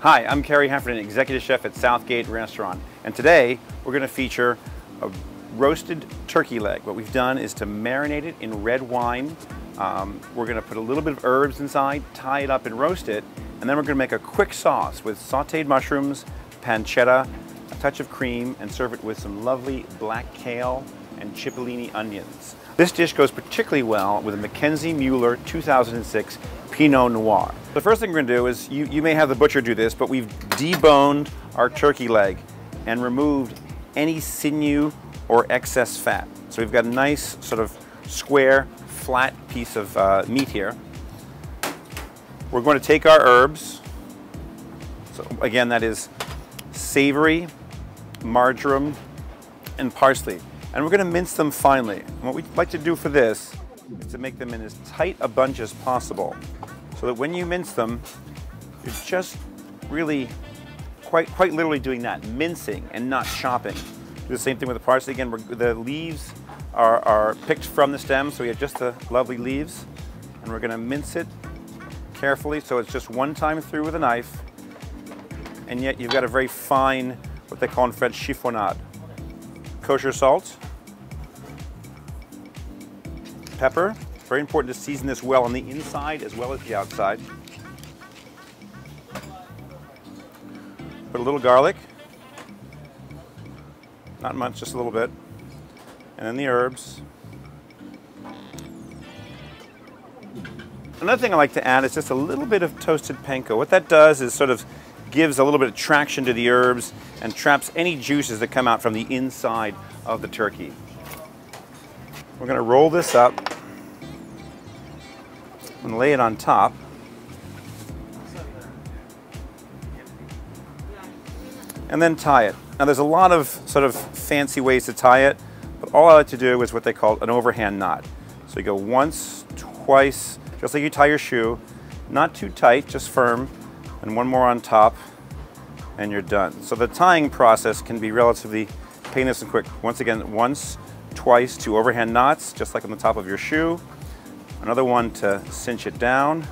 Hi, I'm Heffernan, Executive Chef at Southgate Restaurant, and today we're going to feature a roasted turkey leg. What we've done is to marinate it in red wine. We're going to put a little bit of herbs inside, tie it up and roast it, and then we're going to make a quick sauce with sauteed mushrooms, pancetta, a touch of cream, and serve it with some lovely black kale and cipollini onions. This dish goes particularly well with a Mackenzie Mueller 2006 Pinot Noir. The first thing we're going to do is, you may have the butcher do this, but we've deboned our turkey leg and removed any sinew or excess fat. So we've got a nice sort of square, flat piece of meat here. We're going to take our herbs. So again, that is savory, marjoram, and parsley. And we're going to mince them finely. And what we'd like to do for this is to make them in as tight a bunch as possible, so that when you mince them, you're just really quite literally doing that, mincing and not chopping. Do the same thing with the parsley. Again, the leaves are picked from the stem, so we have just the lovely leaves. And we're going to mince it carefully, so it's just one time through with a knife, and yet you've got a very fine, what they call in French, chiffonade. Kosher salt, pepper. Very important to season this well on the inside as well as the outside. Put a little garlic, not much, just a little bit, and then the herbs. Another thing I like to add is just a little bit of toasted panko. What that does is sort of gives a little bit of traction to the herbs and traps any juices that come out from the inside of the turkey. We're going to roll this up and lay it on top. And then tie it. Now there's a lot of sort of fancy ways to tie it, but all I like to do is what they call an overhand knot. So you go once, twice, just like you tie your shoe, not too tight, just firm, and one more on top, and you're done. So the tying process can be relatively painless and quick. Once again, once, twice, 2 overhand knots, just like on the top of your shoe. Another one to cinch it down,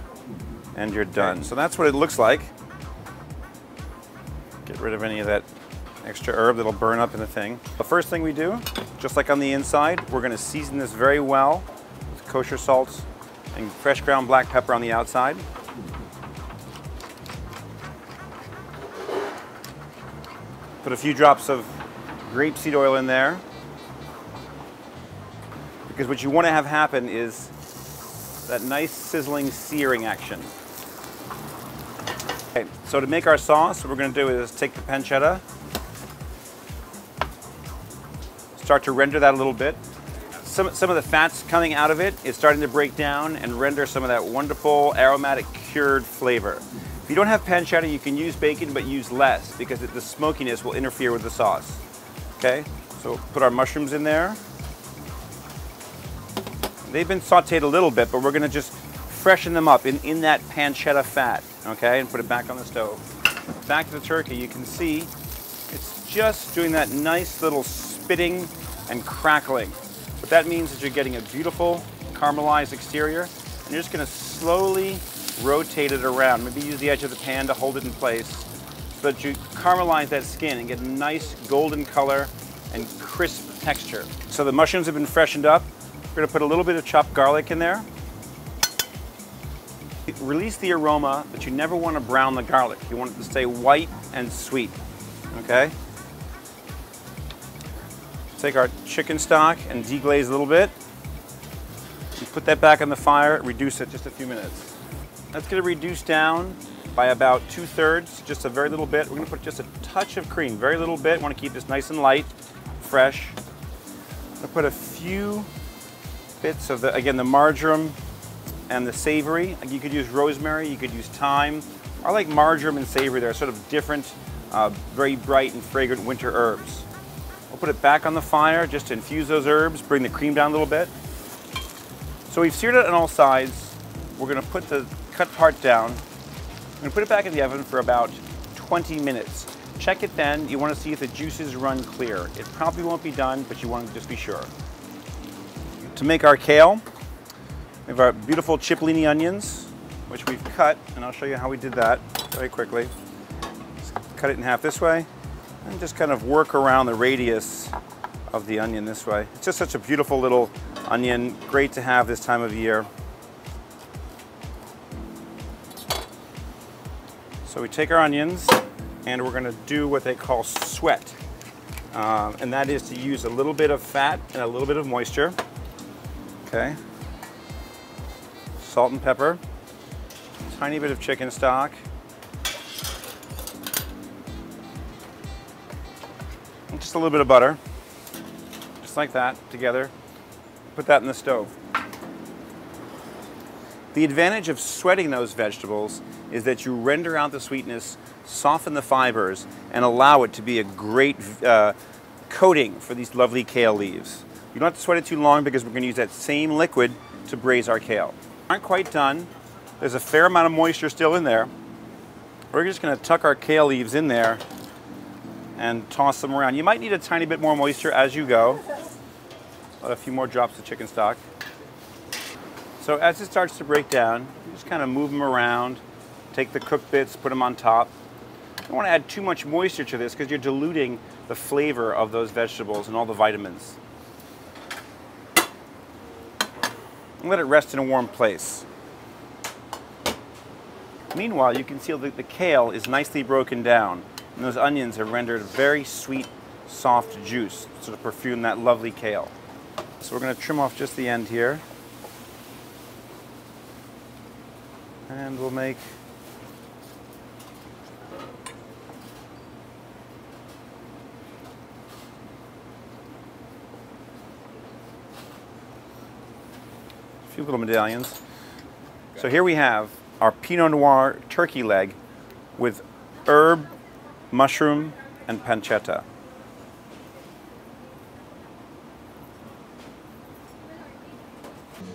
and you're done. So that's what it looks like. Get rid of any of that extra herb that'll burn up in the thing. The first thing we do, just like on the inside, we're going to season this very well with kosher salt and fresh ground black pepper on the outside. Put a few drops of grapeseed oil in there, because what you want to have happen is that nice sizzling searing action. Okay, so to make our sauce, what we're going to do is take the pancetta, start to render that a little bit. Some of the fats coming out of it is starting to break down and render some of that wonderful aromatic cured flavor. If you don't have pancetta, you can use bacon, but use less, because the smokiness will interfere with the sauce. Okay, so put our mushrooms in there. They've been sauteed a little bit, but we're going to just freshen them up in that pancetta fat, okay, and put it back on the stove. Back to the turkey, you can see it's just doing that nice little spitting and crackling. What that means is you're getting a beautiful caramelized exterior, and you're just going to slowly rotate it around. Maybe use the edge of the pan to hold it in place so that you caramelize that skin and get a nice golden color and crisp texture. So the mushrooms have been freshened up. We're going to put a little bit of chopped garlic in there. Release the aroma, but you never want to brown the garlic. You want it to stay white and sweet, okay? Take our chicken stock and deglaze a little bit. And put that back on the fire, reduce it just a few minutes. That's going to reduce down by about 2/3, just a very little bit. We're going to put just a touch of cream, very little bit. Want to keep this nice and light, fresh. I'll put a few bits of the marjoram and the savory. You could use rosemary, you could use thyme. I like marjoram and savory. They're sort of different, very bright and fragrant winter herbs. We'll put it back on the fire just to infuse those herbs, bring the cream down a little bit. So we've seared it on all sides. We're going to put the cut part down. We're going to put it back in the oven for about 20 minutes. Check it then. You want to see if the juices run clear. It probably won't be done, but you want to just be sure. To make our kale, we have our beautiful cipollini onions, which we've cut, and I'll show you how we did that very quickly. cut it in half this way, and just kind of work around the radius of the onion this way. It's just such a beautiful little onion, great to have this time of year. So we take our onions and we're going to do what they call sweat. And that is to use a little bit of fat and a little bit of moisture. Okay. Salt and pepper. Tiny bit of chicken stock. And just a little bit of butter. Just like that, together. Put that in the stove. The advantage of sweating those vegetables is that you render out the sweetness, soften the fibers, and allow it to be a great coating for these lovely kale leaves. You don't have to sweat it too long because we're going to use that same liquid to braise our kale. Aren't quite done. There's a fair amount of moisture still in there. We're just going to tuck our kale leaves in there and toss them around. You might need a tiny bit more moisture as you go. A few more drops of chicken stock. So as it starts to break down, just kind of move them around. Take the cooked bits, put them on top. You don't want to add too much moisture to this because you're diluting the flavor of those vegetables and all the vitamins. And let it rest in a warm place. Meanwhile, you can see that the kale is nicely broken down and those onions have rendered a very sweet, soft juice to sort of perfume that lovely kale. So we're going to trim off just the end here. And we'll make a few little medallions. So here we have our Pinot Noir turkey leg with herb, mushroom, and pancetta.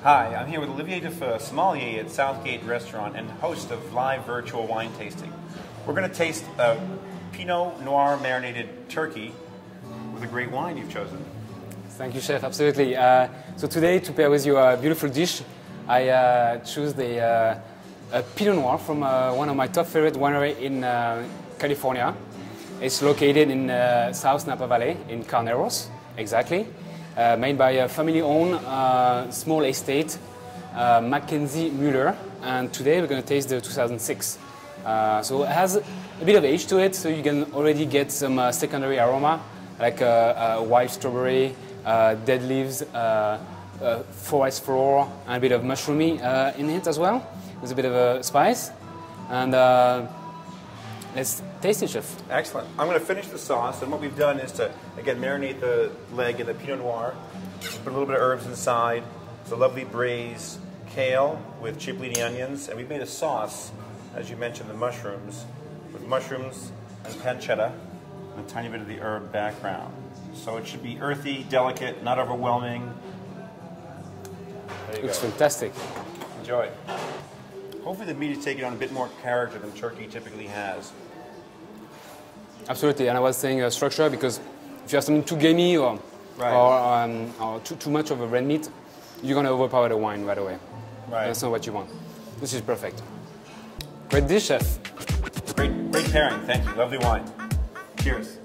Hi, I'm here with Olivier Defeu, sommelier at Southgate Restaurant and host of live virtual wine tasting. We're going to taste a Pinot Noir marinated turkey with a great wine you've chosen. Thank you, Chef. Absolutely. So today, to pair with your beautiful dish, I choose the Pinot Noir from one of my top favorite wineries in California. It's located in South Napa Valley in Carneros, exactly. Made by a family-owned small estate, Mackenzie Mueller, and today we're going to taste the 2006. So it has a bit of age to it, so you can already get some secondary aroma, like wild strawberry, dead leaves, forest floor, and a bit of mushroomy in it as well. There's a bit of a spice, and let's taste it, Chef. Excellent. I'm going to finish the sauce, and what we've done is to, again, marinate the leg in the Pinot Noir, put a little bit of herbs inside. It's a lovely braised kale with cipollini onions, and we've made a sauce, as you mentioned, the mushrooms, with mushrooms and pancetta, and a tiny bit of the herb background. So it should be earthy, delicate, not overwhelming. There you Looks go. fantastic. Enjoy. Hopefully the meat is taking on a bit more character than turkey typically has. Absolutely, and I was saying structure because if you have something too gamey or too much of a red meat, you're going to overpower the wine right away. Right. That's not what you want. This is perfect. Great dish, Chef. Great pairing, thank you. Lovely wine. Cheers.